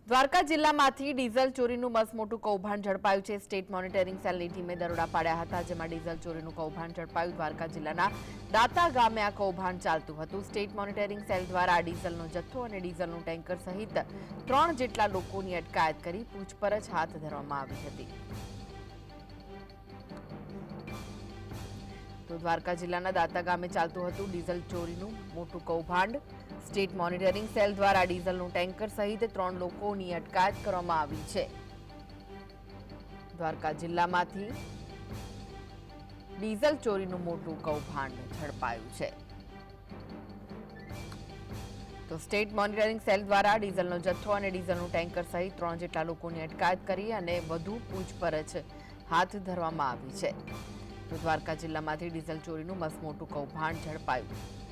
દ્વારકા જિલ્લામાંથી ડીઝલ ચોરીનું મસમોટું કૌભાંડ ઝડપાયું છે। સ્ટેટ મોનિટરિંગ સેલની ટીમે દરોડા પાડ્યા હતા, જેમાં ડીઝલ ચોરીનું કૌભાંડ ઝડપાયું। દ્વારકા જિલ્લાના દાતા ગામે આ કૌભાંડ ચાલતું હતું। સ્ટેટ મોનિટરિંગ સેલ દ્વારા ડીઝલનો જથ્થો અને ડીઝલનું ટેન્કર સહિત 3 જેટલા લોકોની અટકાયત કરી પૂછપરછ હાથ ધરવામાં આવી હતી। તો દ્વારકા જિલ્લાના દાતા ગામે ચાલતું હતું ડીઝલ ચોરીનું મોટું કૌભાંડ। સ્ટેટ મોનિટરિંગ સેલ દ્વારા ડીઝલનું ટેન્કર સહિત 3 લોકોની અટકાયત કરવામાં આવી છે। દ્વારકા જિલ્લામાંથી ડીઝલ ચોરીનું મોટું કૌભાંડ ઝડપાયું છે। તો સ્ટેટ મોનિટરિંગ સેલ દ્વારા ડીઝલનો જથ્થો અને ડીઝલનું ટેન્કર સહિત 3 જેટલા લોકોની અટકાયત કરી અને વધુ પૂછપરછ હાથ ધરવામાં આવી છે। તો દ્વારકા જિલ્લામાંથી ડીઝલ ચોરીનું મસમોટું કૌભાંડ ઝડપાયું।